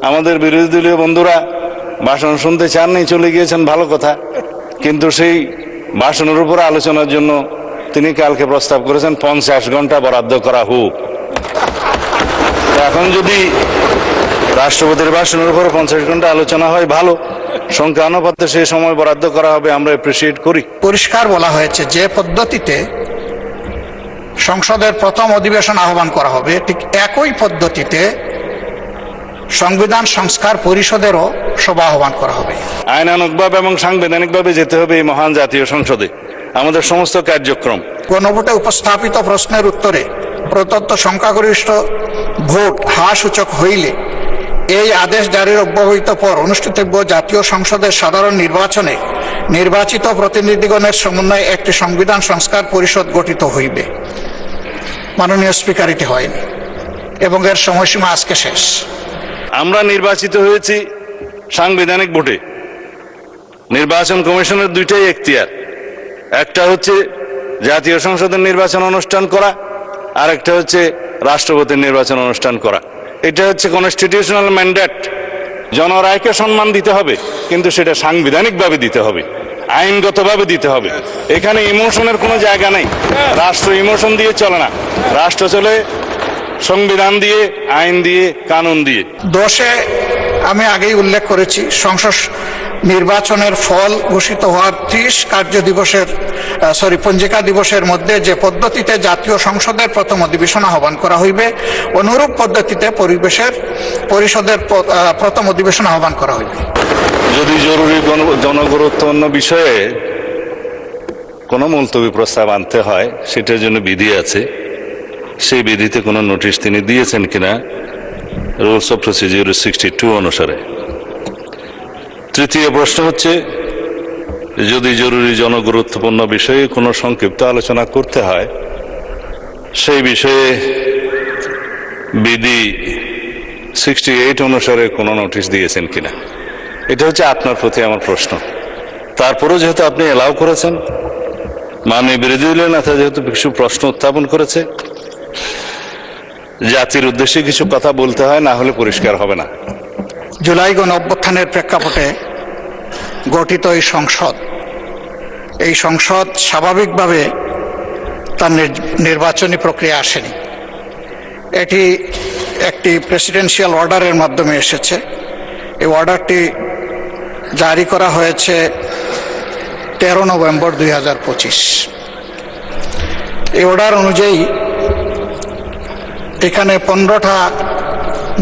আমাদের বিরোধী দলীয় বন্ধুরা ভাষণ শুনতে চাননি, চলে গিয়েছেন, ভালো কথা। কিন্তু সেই ভাষণের উপর আলোচনার জন্য তিনি কালকে প্রস্তাব করেছেন 50 ঘন্টা বরাদ্দ করা হোক। এখন যদি রাষ্ট্রপতির ভাষণের উপর 50 ঘন্টা আলোচনা হয়, ভালো, সংখ্যা অনুপাতে সেই সময় বরাদ্দ করা হবে, আমরা অ্যাপ্রিসিয়েট করি। পরিষ্কার বলা হয়েছে যে পদ্ধতিতে সংসদের প্রথম অধিবেশন আহ্বান করা হবে, ঠিক একই পদ্ধতিতে সংবিধান সংস্কার পরিষদেরও সভা আহ্বান করা হবে। আইনানুগভাবে এবং সাংবিধানিকভাবে যেতে হবে এই মহান জাতীয় সংসদে আমাদের সমস্ত কার্যক্রম। গণভোটে উপস্থাপিত প্রশ্নের উত্তরে প্রদত্ত সংখ্যাগরিষ্ঠ ভোট হ্রাস সূচক হইলে এই আদেশ জারির অব্যবহিত পর অনুষ্ঠিতব্য জাতীয় সংসদের সাধারণ নির্বাচনে নির্বাচিত প্রতিনিধিগণের সমন্বয়ে একটি সংবিধান সংস্কার পরিষদ গঠিত হইবে। মাননীয় স্পিকার, এটি হয়নি এবং এর সময়সীমা আজকে শেষ। আমরা নির্বাচিত হয়েছি সাংবিধানিক ভোটে। নির্বাচন কমিশনের দুইটাই এখতিয়ার, একটা হচ্ছে জাতীয় সংসদের নির্বাচন অনুষ্ঠান করা, আর একটা হচ্ছে রাষ্ট্রপতির নির্বাচন অনুষ্ঠান করা। এটা হচ্ছে কনস্টিটিউশনাল ম্যান্ডেট। জনরায়কে সম্মান দিতে হবে, কিন্তু সেটা সাংবিধানিকভাবে দিতে হবে, আইনগতভাবে দিতে হবে। এখানে ইমোশনের কোনো জায়গা নেই। রাষ্ট্র ইমোশন দিয়ে চলে না, রাষ্ট্র চলে সংবিধান দিয়ে, আইন দিয়ে, কানুন দিয়ে। 10-এ আমি আগেই উল্লেখ করেছি, সংসদ নির্বাচনের ফল ঘোষিত হওয়ার 30 পঞ্জিকা দিবসের মধ্যে যে পদ্ধতিতে জাতীয় সংসদের প্রথম অধিবেশন আহ্বান করা হইবে, অনুরূপ পদ্ধতিতে পরিষদের প্রথম অধিবেশন আহ্বান করা হইবে। যদি জরুরি জনগুরুত্বপূর্ণ বিষয়ে কোনো মুলতবি প্রস্তাব আনতে হয়, সেটার জন্য বিধি আছে। সেই বিধিতে কোনো নোটিশ তিনি দিয়েছেন কিনা রুলস অফ প্রসিডিউর 62 অনুসারে। তৃতীয় প্রশ্ন হচ্ছে, যদি জরুরি জনগুরুত্বপূর্ণ বিষয়ে কোনো সংক্ষিপ্ত আলোচনা করতে হয়, সেই বিষয়ে বিধি 68 অনুসারে কোনো নোটিশ দিয়েছেন কিনা। এটা হচ্ছে আপনার প্রতি আমার প্রশ্ন। তারপরেও যেহেতু আপনি এলাও করেছেন, মাননীয় বিরোধী দলীয় নেতা যেহেতু কিছু প্রশ্ন উত্থাপন করেছে, জাতির উদ্দেশ্যে কিছু কথা বলতে হয়, না হলে পরিষ্কার হবে না। জুলাই গণ অভ্যুত্থানের প্রেক্ষাপটে গঠিত এই সংসদ স্বাভাবিকভাবে তার নির্বাচনী প্রক্রিয়া আসেনি। এটি একটি প্রেসিডেন্সিয়াল অর্ডারের মাধ্যমে এসেছে। এই অর্ডারটি জারি করা হয়েছে 13 নভেম্বর 2025। এই অর্ডার অনুযায়ী এখানে 15টা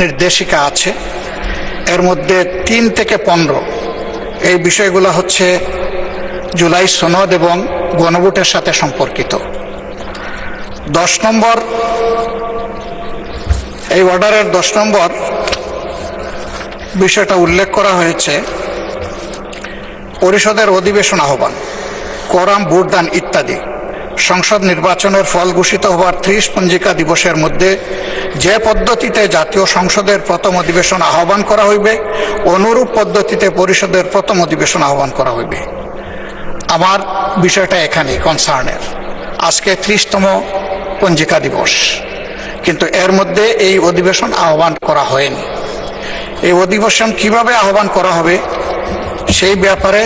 নির্দেশিকা আছে। এর মধ্যে 3 থেকে 15 এই বিষয়গুলো হচ্ছে জুলাই সনদ এবং গণভোটের সাথে সম্পর্কিত। 10 নম্বর, এই অর্ডারের 10 নম্বর বিষয়টা উল্লেখ করা হয়েছে, পরিষদের অধিবেশন আহ্বান, কোরাম, ভোটদান ইত্যাদি সংসদ নির্বাচনের ফল ঘোষিত হওয়ার 30 পঞ্জিকা দিবসের মধ্যে যে পদ্ধতিতে জাতীয় সংসদের প্রথম অধিবেশন আহ্বান করা হইবে, অনুরূপ পদ্ধতিতে পরিষদের প্রথম অধিবেশন আহ্বান করা হইবে। আমার বিষয়টা এখানেই কনসার্নের। আজকে 30তম পঞ্জিকা দিবস, কিন্তু এর মধ্যে এই অধিবেশন আহ্বান করা হয়নি। এই অধিবেশন কিভাবে আহ্বান করা হবে সেই ব্যাপারে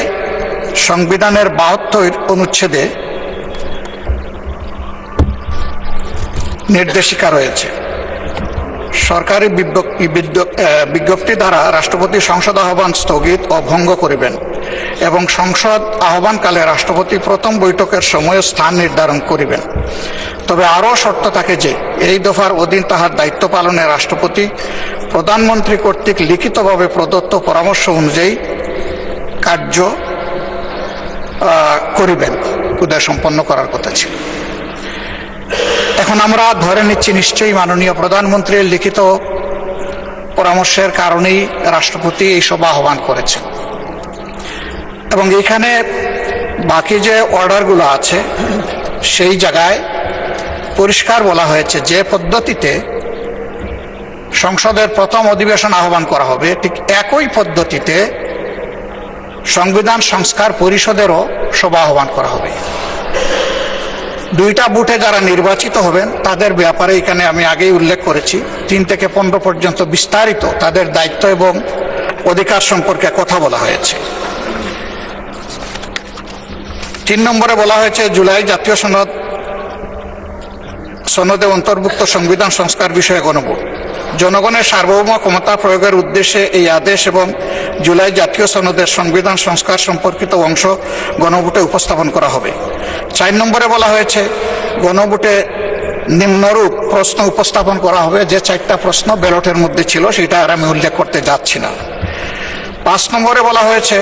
সংবিধানের 72 অনুচ্ছেদে নির্দেশিকা রয়েছে। সরকারি বিজ্ঞপ্তি দ্বারা রাষ্ট্রপতি সংসদ আহ্বান স্থগিত ও ভঙ্গ করিবেন এবং সংসদ আহ্বানকালে রাষ্ট্রপতি প্রথম বৈঠকের সময় ও স্থান নির্ধারণ করিবেন। তবে আরও শর্ত থাকে যে এই দফার অধীন তাহার দায়িত্ব পালনে রাষ্ট্রপতি প্রধানমন্ত্রী কর্তৃক লিখিতভাবে প্রদত্ত পরামর্শ অনুযায়ী কার্য করিবেন। উদয় সম্পন্ন করার কথা ছিল। এখন আমরা ধরে নিচ্ছি নিশ্চয়ই মাননীয় প্রধানমন্ত্রীর লিখিত পরামর্শের কারণেই রাষ্ট্রপতি এই সভা আহ্বান করেছেন। এবং এখানে বাকি যে অর্ডারগুলো আছে সেই জায়গায় পরিষ্কার বলা হয়েছে যে পদ্ধতিতে সংসদের প্রথম অধিবেশন আহ্বান করা হবে, ঠিক একই পদ্ধতিতে সংবিধান সংস্কার পরিষদেরও সভা আহ্বান করা হবে। দুইটা বুথে যারা নির্বাচিত হবেন তাদের ব্যাপারে এখানে আমি আগেই উল্লেখ করেছি 3 থেকে 15 পর্যন্ত বিস্তারিত তাদের দায়িত্ব এবং অধিকার সম্পর্কে কথা বলা হয়েছে। 3 নম্বরে বলা হয়েছে জুলাই জাতীয় সনদে অন্তর্ভুক্ত সংবিধান সংস্কার বিষয়ে গণভোট। জনগণের সার্বভৌম ক্ষমতা প্রয়োগের উদ্দেশ্যে এই আদেশ এবং জুলাই জাতীয় সনদের সংবিধান সংস্কার সম্পর্কিত অংশ গণভোটে উপস্থাপন করা হবে। 4 নম্বরে বলা হয়েছে গণভোটে নিম্নরূপ প্রশ্ন উপস্থাপন করা হবে, যে 4টা প্রশ্ন ব্যালটের মধ্যে ছিল সেটা আর আমি উল্লেখ করতে যাচ্ছি না। 5 নম্বরে বলা হয়েছে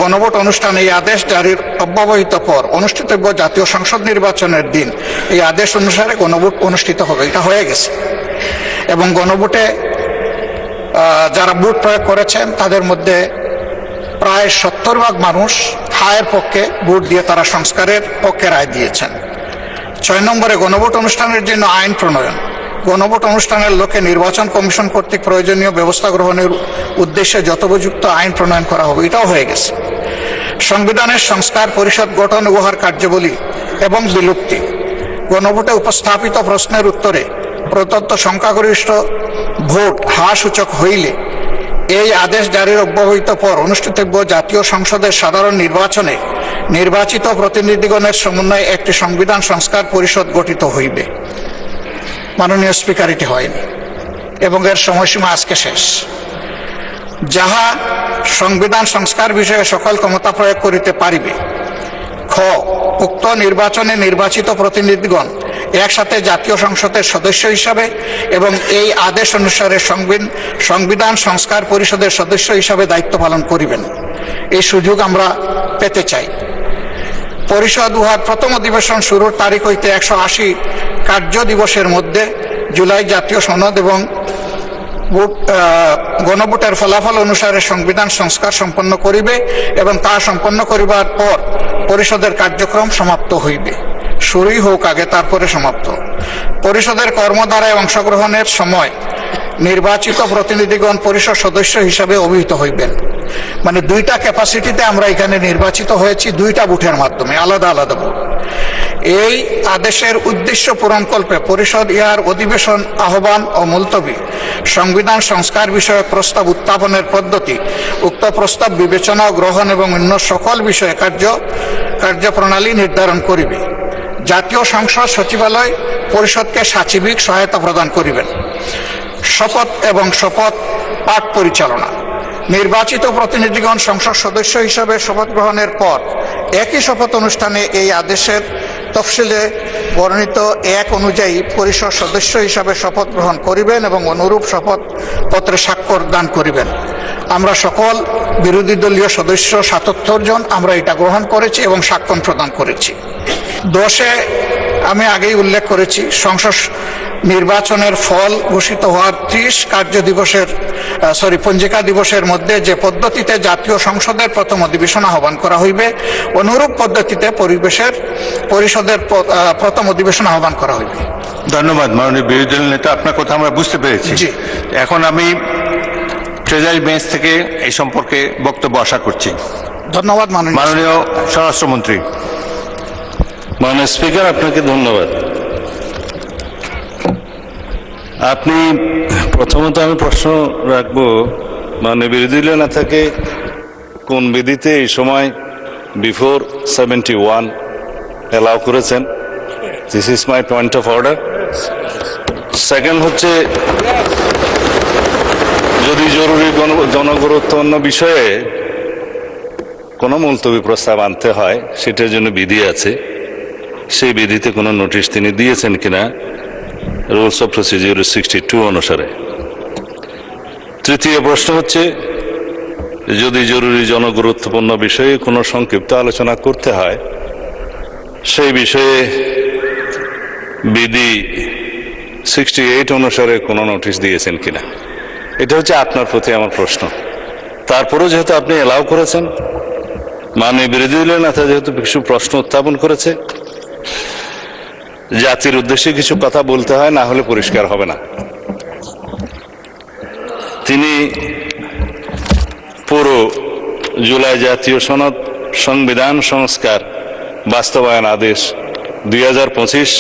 গণভোট অনুষ্ঠানে এই আদেশ জারির অব্যবহিত পর অনুষ্ঠিতব্য জাতীয় সংসদ নির্বাচনের দিন এই আদেশ অনুসারে গণভোট অনুষ্ঠিত হবে। এটা হয়ে গেছে এবং গণভোটে যারা ভোট প্রয়োগ করেছেন তাদের মধ্যে প্রায় 70% মানুষ হায়ের পক্ষে ভোট দিয়ে তারা সংস্কারের পক্ষে রায় দিয়েছেন। 6 নম্বরে গণভোট অনুষ্ঠানের জন্য আইন প্রণয়ন। গণভোট অনুষ্ঠানের লক্ষ্যে নির্বাচন কমিশন কর্তৃক প্রয়োজনীয় ব্যবস্থা গ্রহণের উদ্দেশ্যে যথোপযুক্ত আইন প্রণয়ন করা হবে। এটাও হয়ে গেছে। সংবিধানের সংস্কার পরিষদ গঠন উহার কার্যাবলী এবং বিলুপ্তি। গণভোটে উপস্থাপিত প্রশ্নের উত্তরে প্রদত্ত সংখ্যাগরিষ্ঠ ভোট হ্রাস সূচক হইলে এই আদেশ জারির অব্যবহিত পর অনুষ্ঠিতব্য জাতীয় সংসদের সাধারণ নির্বাচনে নির্বাচিত প্রতিনিধিগণের সমন্বয়ে একটি সংবিধান সংস্কার পরিষদ গঠিত হইবে। মাননীয় স্পিকার, এটি হয়নি এবং এর সময়সীমা আজকে শেষ। যাহা সংবিধান সংস্কার বিষয়ে সকল ক্ষমতা প্রয়োগ করিতে পারিবে। খ, উক্ত নির্বাচনে নির্বাচিত প্রতিনিধিগণ একসাথে জাতীয় সংসদের সদস্য হিসাবে এবং এই আদেশ অনুসারে সংবিধান সংস্কার পরিষদের সদস্য হিসাবে দায়িত্ব পালন করিবেন। এই সুযোগ আমরা পেতে চাই। পরিষদ উহার প্রথম অধিবেশন শুরুর তারিখ হইতে 180 কার্য দিবসের মধ্যে জুলাই জাতীয় সনদ এবং গণভোটের ফলাফল অনুসারে সংবিধান সংস্কার সম্পন্ন করিবে এবং তা সম্পন্ন করিবার পর পরিষদের কার্যক্রম সমাপ্ত হইবে। শুরুই হোক আগে, তারপরে সমাপ্ত। পরিষদের কর্মধারায় অংশগ্রহণের সময় নির্বাচিত প্রতিনিধিগণ পরিষদ সদস্য হিসাবে অভিহিত হইবেন। মানে 2টা ক্যাপাসিটিতে আমরা এখানে নির্বাচিত হয়েছি, 2টা বুথের মাধ্যমে, আলাদা আলাদা বুথ। এই আদেশের উদ্দেশ্য পূরণকল্পে পরিষদ ইহার অধিবেশন আহ্বান ও মুলতবি, সংবিধান সংস্কার বিষয়ক প্রস্তাব উত্থাপনের পদ্ধতি, উক্ত প্রস্তাব বিবেচনা ও গ্রহণ এবং অন্য সকল বিষয়ে কার্যপ্রণালী নির্ধারণ করিবে। জাতীয় সংসদ সচিবালয় পরিষদকে সাচিবিক সহায়তা প্রদান করিবেন। শপথ এবং শপথ পাঠ পরিচালনা। নির্বাচিত প্রতিনিধিগণ সংসদ সদস্য হিসাবে শপথ গ্রহণের পর একই শপথ অনুষ্ঠানে এই আদেশের তফসিলে বর্ণিত 1 অনুযায়ী পরিষদ সদস্য হিসাবে শপথ গ্রহণ করিবেন এবং অনুরূপ শপথ পত্রে স্বাক্ষর দান করিবেন। আমরা সকল বিরোধী দলীয় সদস্য 77 জন আমরা এটা গ্রহণ করেছি এবং স্বাক্ষর প্রদান করেছি। 10-এ আমি আগেই উল্লেখ করেছি সংসদ নির্বাচনের ফল ঘোষিত হওয়ার 30 পঞ্জিকা দিবসের মধ্যে যে পদ্ধতিতে জাতীয় সংসদের প্রথম অধিবেশন আহ্বান করা হইবে অনুরূপ পদ্ধতিতে পরিষদের প্রথম অধিবেশন আহ্বান করা হইবে। ধন্যবাদ মাননীয় বিরোধী দল নেতা, আপনার কথা আমরা বুঝতে পেরেছি। জি। এখন আমি ট্রেজারি বেঞ্চ থেকে এই সম্পর্কে বক্তব্য আশা করছি। ধন্যবাদ মাননীয় স্বরাষ্ট্রমন্ত্রী। মাননীয় স্পিকার, আপনাকে ধন্যবাদ। আপনি প্রথমত আমি প্রশ্ন রাখবো, মাননীয় বিরোধী দলীয় নেতাকে কোন বিধিতে এই সময় বিফোর 71 অ্যালাউ করেছেন? This is my point of order. Second হচ্ছে, যদি জরুরি জনগুরুত্বপূর্ণ বিষয়ে কোনো মুলতবি প্রস্তাব আনতে হয় সেটার জন্য বিধি আছে, সেই বিধিতে কোনো নোটিশ তিনি দিয়েছেন কিনা রুলস অফ প্রসিডিউর 62 অনুসারে। তৃতীয় প্রশ্ন হচ্ছে, যদি জরুরি জনগুরুত্বপূর্ণ বিষয়ে কোনো সংক্ষিপ্ত আলোচনা করতে হয় সেই বিষয়ে বিধি 68 অনুসারে কোনো নোটিশ দিয়েছেন কিনা। এটা হচ্ছে আপনার প্রতি আমার প্রশ্ন। তারপরেও যেহেতু আপনি এলাও করেছেন, মাননীয় বিরোধী দলীয় নেতা যেহেতু কিছু প্রশ্ন উত্থাপন করেছে, জাতির উদ্দেশ্যে কিছু কথা বলতে হয়, না হলে পরিষ্কার হবে না। তিনি পুরো জুলাই জাতীয় সনদ, সংবিধান সংস্কার বাস্তবায়ন আদেশ 2025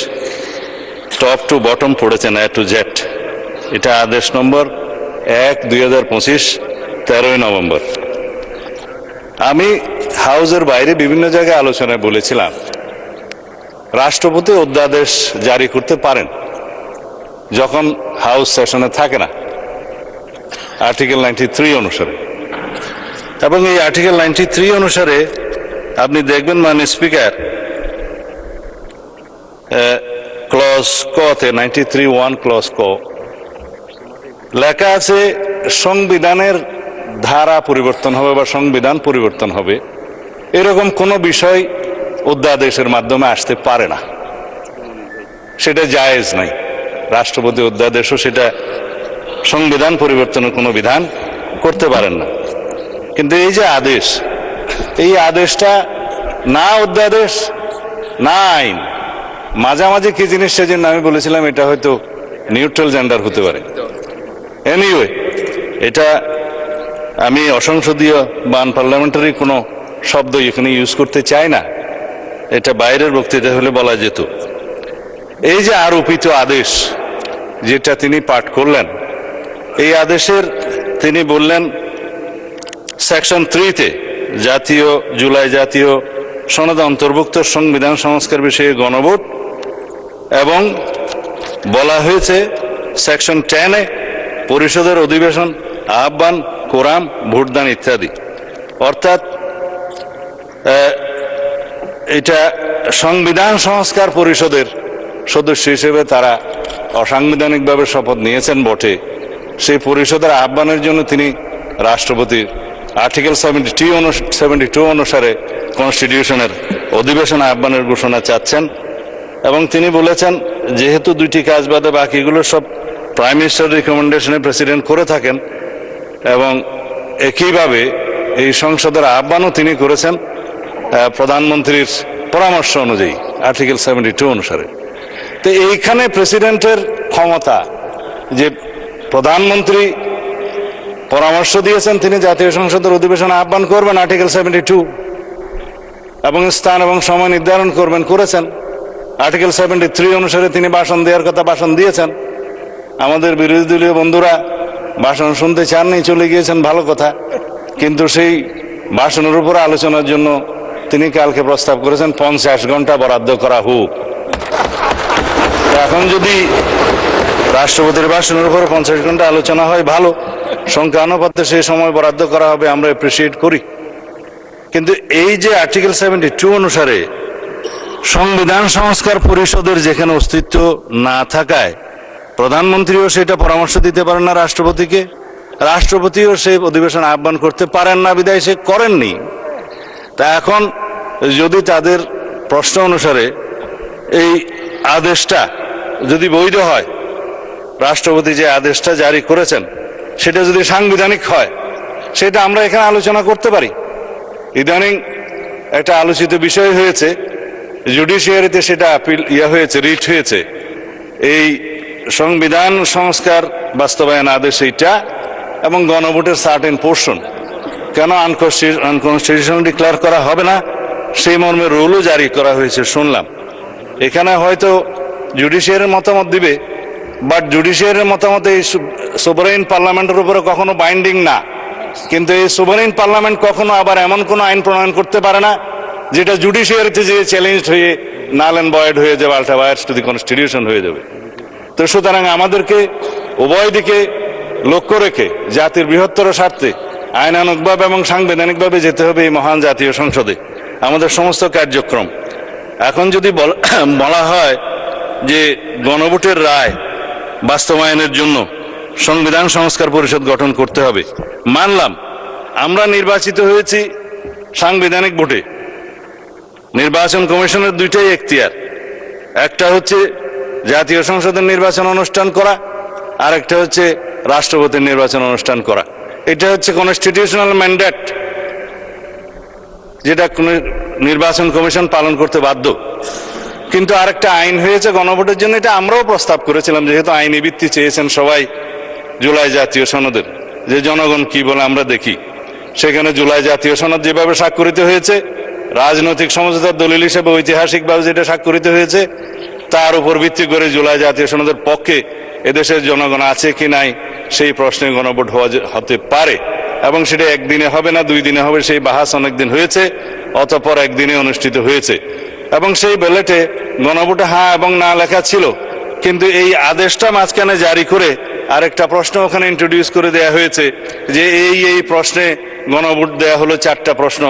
টপ টু বটম পড়েছেন এ টু জেড। এটা আদেশ নম্বর 1/2025 13ই নভেম্বর। আমি হাউসের বাইরে বিভিন্ন জায়গায় আলোচনায় বলেছিলাম রাষ্ট্রপতি অধ্যাদেশ জারি করতে পারেন যখন হাউস সেশনে থাকে না, আর্টিকেল 93 অনুসারে। এবং এই আর্টিকেল 93 অনুসারে আপনি দেখবেন মাননীয় স্পিকার ক্লজ কতে 93(1) ক্লজ ক লেখা আছে সংবিধানের ধারা পরিবর্তন হবে বা সংবিধান পরিবর্তন হবে এরকম কোনো বিষয় অধ্যাদেশের মাধ্যমে আসতে পারে না, সেটা জায়েজ নাই। রাষ্ট্রপতি অধ্যাদেশও সেটা সংবিধান পরিবর্তনের কোনো বিধান করতে পারেন না। কিন্তু এই যে আদেশ, এই আদেশটা না অধ্যাদেশ না আইন, মাঝামাঝি কি জিনিস সেজন্য আমি বলেছিলাম এটা হয়তো নিউট্রাল জেন্ডার হতে পারে। এনিওয়ে, এটা আমি অসংসদীয় বা আনপার্লামেন্টারি কোনো শব্দ এখানে ইউজ করতে চাই না, এটা বাইরের বক্তৃতা হলে বলা যেত। এই যে আরোপিত আদেশ যেটা তিনি পাঠ করলেন, এই আদেশের তিনি বললেন সেকশন 3-তে জুলাই জাতীয় সনদে অন্তর্ভুক্ত সংবিধান সংস্কার বিষয়ে গণভোট, এবং বলা হয়েছে সেকশন 10-এ পরিষদের অধিবেশন আহ্বান, কোরাম, ভোটদান ইত্যাদি। অর্থাৎ এটা সংবিধান সংস্কার পরিষদের সদস্য হিসেবে তারা অসাংবিধানিকভাবে শপথ নিয়েছেন বটে, সেই পরিষদের আহ্বানের জন্য তিনি রাষ্ট্রপতির আর্টিকেল 72 অনুসারে কনস্টিটিউশনের অধিবেশন আহ্বানের ঘোষণা চাচ্ছেন। এবং তিনি বলেছেন যেহেতু দুইটি কাজ বাদে বাকিগুলো সব প্রাইম মিনিস্টার রিকমেন্ডেশনে প্রেসিডেন্ট করে থাকেন, এবং একইভাবে এই সংসদের আহ্বানও তিনি করেছেন প্রধানমন্ত্রীর পরামর্শ অনুযায়ী আর্টিকেল 72 অনুসারে। তো এইখানে প্রেসিডেন্টের ক্ষমতা, যে প্রধানমন্ত্রী পরামর্শ দিয়েছেন তিনি জাতীয় সংসদের অধিবেশন আহ্বান করবেন আর্টিকেল 72, এবং স্থান এবং সময় নির্ধারণ করবেন, করেছেন। আর্টিকেল 73 অনুসারে তিনি ভাষণ দেওয়ার কথা ভাষণ দিয়েছেন। আমাদের বিরোধী দলীয় বন্ধুরা ভাষণ শুনতে চাননি, চলে গিয়েছেন, ভালো কথা। কিন্তু সেই ভাষণের উপর আলোচনার জন্য তিনি কালকে প্রস্তাব করেছেন 50 ঘন্টা বরাদ্দ করা হোক। এখন যদি রাষ্ট্রপতির ভাষণের উপর 50 ঘন্টা আলোচনা হয়, ভালো, সংখ্যানুপাতে সেই সময় বরাদ্দ করা হবে, আমরা অ্যাপ্রিসিয়েট করি। কিন্তু এই যে আর্টিকেল 72 অনুসারে সংবিধান সংস্কার পরিষদের যেখানে অস্তিত্ব না থাকায় প্রধানমন্ত্রীও সেটা পরামর্শ দিতে পারেন না রাষ্ট্রপতিকে, রাষ্ট্রপতিও সেই অধিবেশন আহ্বান করতে পারেন না, বিধায় সে করেননি। তা এখন যদি তাদের প্রশ্ন অনুসারে এই আদেশটা যদি বৈধ হয়, রাষ্ট্রপতি যে আদেশটা জারি করেছেন সেটা যদি সাংবিধানিক হয়, সেটা আমরা এখানে আলোচনা করতে পারি। ইদানিং একটা আলোচিত বিষয় হয়েছে, জুডিশিয়ারিতে সেটা আপিল হয়েছে, রিট হয়েছে, এই সংবিধান সংস্কার বাস্তবায়ন আদেশ এইটা এবং গণভোটের সার্টেন পোর্শন কেন আনকনস্টিটিউশনাল ডিক্লেয়ার করা হবে না, সেই মর্মে রুলও জারি করা হয়েছে শুনলাম। এখানে হয়তো জুডিশিয়ারির মতামত দিবে, বাট জুডিশিয়ারির মতামত এই সোভারেইন পার্লামেন্টের উপরে কখনো বাইন্ডিং না। কিন্তু এই সোভারেইন পার্লামেন্ট কখনো আবার এমন কোনো আইন প্রণয়ন করতে পারে না যেটা জুডিশিয়ারিতে যে চ্যালেঞ্জ হয়ে নাল অ্যান্ড ভয়েড হয়ে যাবে, আল্টারভায়ার্স টু দি কনস্টিটিউশন হয়ে যাবে। তো সুতরাং আমাদেরকে উভয় দিকে লক্ষ্য রেখে জাতির বৃহত্তর স্বার্থে আইনানুগভাবে এবং সাংবিধানিকভাবে যেতে হবে এই মহান জাতীয় সংসদে আমাদের সমস্ত কার্যক্রম। এখন যদি বলা হয় যে গণভোটের রায় বাস্তবায়নের জন্য সংবিধান সংস্কার পরিষদ গঠন করতে হবে, মানলাম আমরা নির্বাচিত হয়েছি সাংবিধানিক ভোটে। নির্বাচন কমিশনের দুইটাই এখতিয়ার, একটা হচ্ছে জাতীয় সংসদের নির্বাচন অনুষ্ঠান করা, আর একটা হচ্ছে রাষ্ট্রপতির নির্বাচন অনুষ্ঠান করা। এটা হচ্ছে কনস্টিটিউশনাল ম্যান্ডেট, যেটা নির্বাচন কমিশন পালন করতে বাধ্য। কিন্তু আরেকটা আইন হয়েছে গণভোটের জন্য, এটা আমরাও প্রস্তাব করেছিলাম, যেহেতু আইনি ভিত্তি চেয়েছেন সবাই জুলাই জাতীয় সনদের, যে জনগণ কি বলে আমরা দেখি। সেখানে জুলাই জাতীয় সনদ যেভাবে স্বাক্ষরিত হয়েছে রাজনৈতিক সমঝোতার দলিল হিসেবে ঐতিহাসিকভাবে যেটা স্বাক্ষরিত হয়েছে তার উপর ভিত্তি করে জুলাই জাতীয় সনদের পক্ষে এদেশের জনগণ আছে কি নাই সেই প্রশ্নে গণভোট হতে পারে, এবং সেটা একদিনে হবে না, 2 দিনে হবে, সেই বাহাস অনেকদিন হয়েছে, অতঃপর একদিনে অনুষ্ঠিত হয়েছে। এবং সেই ব্যালটে গণভোটে হ্যাঁ এবং না লেখা ছিল, কিন্তু এই আদেশটা মাঝখানে জারি করে আরেকটা প্রশ্ন ওখানে ইন্ট্রোডিউস করে দেয়া হয়েছে যে এই প্রশ্নে গণভোট দেয়া হলো 4টা প্রশ্ন,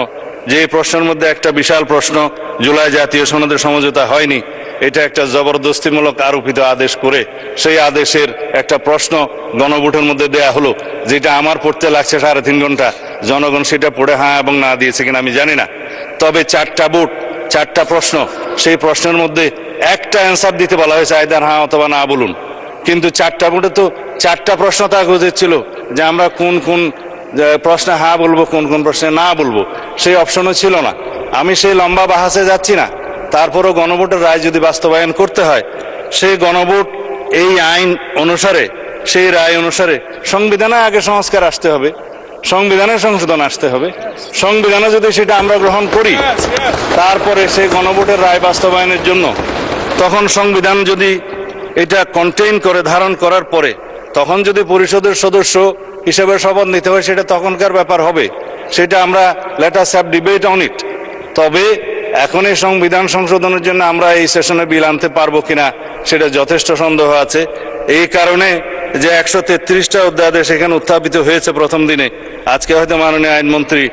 যে প্রশ্নের মধ্যে একটা বিশাল প্রশ্ন জুলাই জাতীয় সনদের সমঝোতা হয়নি, এটা একটা জবরদস্তিমূলক আরোপিত আদেশ করে সেই আদেশের একটা প্রশ্ন গণভোটের মধ্যে দেয়া হলো, যেটা আমার পড়তে লাগছে 3.5 ঘন্টা। জনগণ সেটা পড়ে হ্যাঁ এবং না দিয়েছে কিনা আমি জানি না, তবে 4টা ভোট 4টা প্রশ্ন, সেই প্রশ্নের মধ্যে একটা অ্যান্সার দিতে বলা হয়েছে, আইদার হ্যাঁ অথবা না বলুন। কিন্তু 4টা ভোটে তো 4টা প্রশ্ন থাকা উচিত ছিল যে আমরা কোন কোন প্রশ্নে হ্যাঁ বলবো, কোন কোন প্রশ্নে না বলবো, সেই অপশনও ছিল না। আমি সেই লম্বা বাহাসে যাচ্ছি না, তারপরও গণভোটের রায় যদি বাস্তবায়ন করতে হয়, সেই গণভোট এই আইন অনুসারে, সেই রায় অনুসারে সংবিধানে আগে সংস্কার আসতে হবে, সংবিধানের সংশোধন আসতে হবে। সংবিধানে যদি সেটা আমরা গ্রহণ করি, তারপরে সেই গণভোটের রায় বাস্তবায়নের জন্য তখন সংবিধান যদি এটা কন্টেইন করে, ধারণ করার পরে তখন যদি পরিষদের সদস্য হিসেবে শপথ নিতে হয়, সেটা তখনকার ব্যাপার হবে, সেটা আমরা let us have debate on it. তবে এখন এই সংবিধান সংশোধনের জন্য আমরা এই সেশনে বিল আনতে পারবো কিনা সেটা যথেষ্ট সন্দেহ আছে। এই কারণে যে 133টা অধ্যাদেশ এখানে উত্থাপিত হয়েছে প্রথম দিনে, আজকে হয়তো মাননীয় আইনমন্ত্রী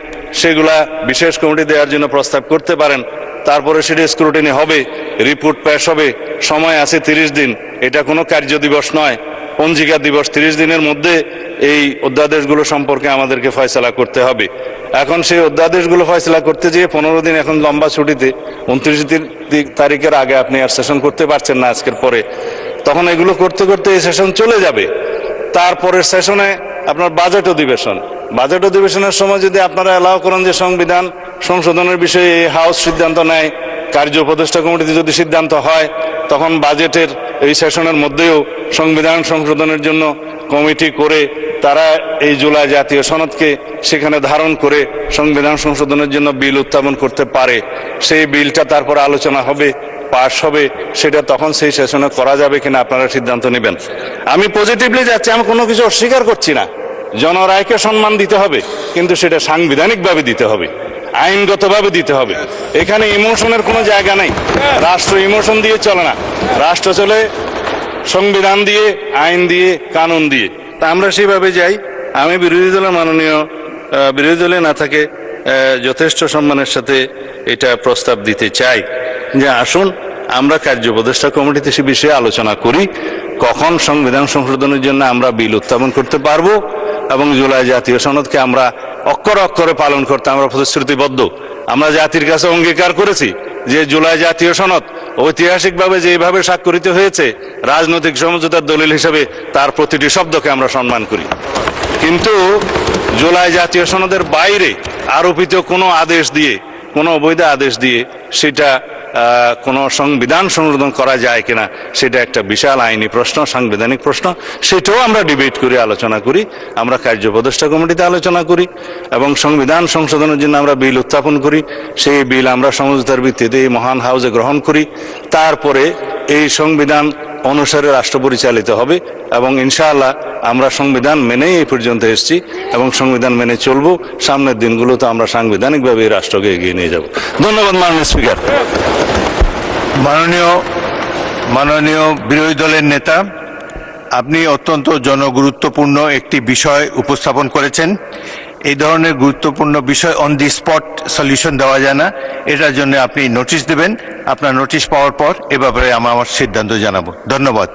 সেগুলা বিশেষ কমিটি দেওয়ার জন্য প্রস্তাব করতে পারেন, তারপরে সেটা স্ক্রুটিনি হবে, রিপোর্ট পেশ হবে, সময় আছে 30 দিন, এটা কোনো কার্য দিবস নয়, পঞ্জিকা দিবস। 30 দিনের মধ্যে এই অধ্যাদেশগুলো সম্পর্কে আমাদেরকে ফয়সালা করতে হবে। এখন সেই অধ্যাদেশগুলো ফয়সালা করতে যেয়ে 15 দিন এখন লম্বা ছুটিতে, 29 তারিখের আগে আপনি আর সেশন করতে পারছেন না আজকের পরে, তখন এগুলো করতে করতে এই সেশন চলে যাবে। তারপরের সেশনে আপনার বাজেট অধিবেশন, বাজেট অধিবেশনের সময় যদি আপনারা অ্যালাউ করেন যে সংবিধান সংশোধনের বিষয়ে এই হাউস সিদ্ধান্ত নেয়, কার্য উপদেষ্টা কমিটিতে যদি সিদ্ধান্ত হয়, তখন বাজেটের এই সেশনের মধ্যেও সংবিধান সংশোধনের জন্য কমিটি করে তারা এই জুলাই জাতীয় সনদকে সেখানে ধারণ করে সংবিধান সংশোধনের জন্য বিল উত্থাপন করতে পারে। সেই বিলটা তারপর আলোচনা হবে, পাশ হবে, সেটা তখন সেই সেশনে করা যাবে কিনা আপনারা সিদ্ধান্ত নেবেন। আমি পজিটিভলি যাচ্ছি, আমি কোনো কিছু অস্বীকার করছি না, জনরায়কে সম্মান দিতে হবে, কিন্তু সেটা সাংবিধানিকভাবে দিতে হবে, আইনগতভাবে দিতে হবে। এখানে ইমোশনের কোনো জায়গা নেই, রাষ্ট্র ইমোশন দিয়ে চলে না, রাষ্ট্র চলে সংবিধান দিয়ে, আইন দিয়ে, কানুন দিয়ে। তা আমরা সেইভাবে যাই। আমি বিরোধী দলের মাননীয় বিরোধী দলে না থাকে যথেষ্ট সম্মানের সাথে এটা প্রস্তাব দিতে চাই যে আসুন আমরা কার্য উপদেষ্টা কমিটিতে সে বিষয়ে আলোচনা করি, কখন সংবিধান সংশোধনের জন্য আমরা বিল উত্থাপন করতে পারবো এবং জুলাই জাতীয় সনদকে আমরা অক্ষরে অক্ষরে পালন করতে আমরা প্রতিশ্রুতিবদ্ধ। আমরা জাতির কাছে অঙ্গীকার করেছি যে জুলাই জাতীয় সনদ ঐতিহাসিকভাবে যেভাবে স্বাক্ষরিত হয়েছে রাজনৈতিক সমঝোতার দলিল হিসেবে তার প্রতিটি শব্দকে আমরা সম্মান করি, কিন্তু জুলাই জাতীয় সনদের বাইরে আরোপিত কোনো আদেশ দিয়ে, কোনো অবৈধ আদেশ দিয়ে সেটা কোনো সংবিধান সংশোধন করা যায় কিনা সেটা একটা বিশাল আইনি প্রশ্ন, সাংবিধানিক প্রশ্ন। সেটাও আমরা ডিবেট করি, আলোচনা করি, আমরা কার্য উপদেষ্টা কমিটিতে আলোচনা করি এবং সংবিধান সংশোধনের জন্য আমরা বিল উত্থাপন করি। সেই বিল আমরা সমঝোতার ভিত্তিতে এই মহান হাউসে গ্রহণ করি, তারপরে এই সংবিধান অনুসারে রাষ্ট্র পরিচালিত হবে এবং ইনশাআল্লাহ আমরা সংবিধান মেনেই এই পর্যন্ত এসেছি এবং সংবিধান মেনে চলবো। সামনের দিনগুলোতে আমরা সাংবিধানিকভাবে এই রাষ্ট্রকে এগিয়ে নিয়ে যাব। ধন্যবাদ মাননীয় স্পিকার। মাননীয় বিরোধী দলের নেতা, আপনি অত্যন্ত জনগুরুত্বপূর্ণ একটি বিষয় উপস্থাপন করেছেন। এই ধরনের গুরুত্বপূর্ণ বিষয় অন দি স্পট সলিউশন দেওয়া যায় না, এটার জন্য আপনি নোটিশ দেবেন। আপনার নোটিশ পাওয়ার পর এ ব্যাপারে আমরা আমার সিদ্ধান্ত জানাবো। ধন্যবাদ।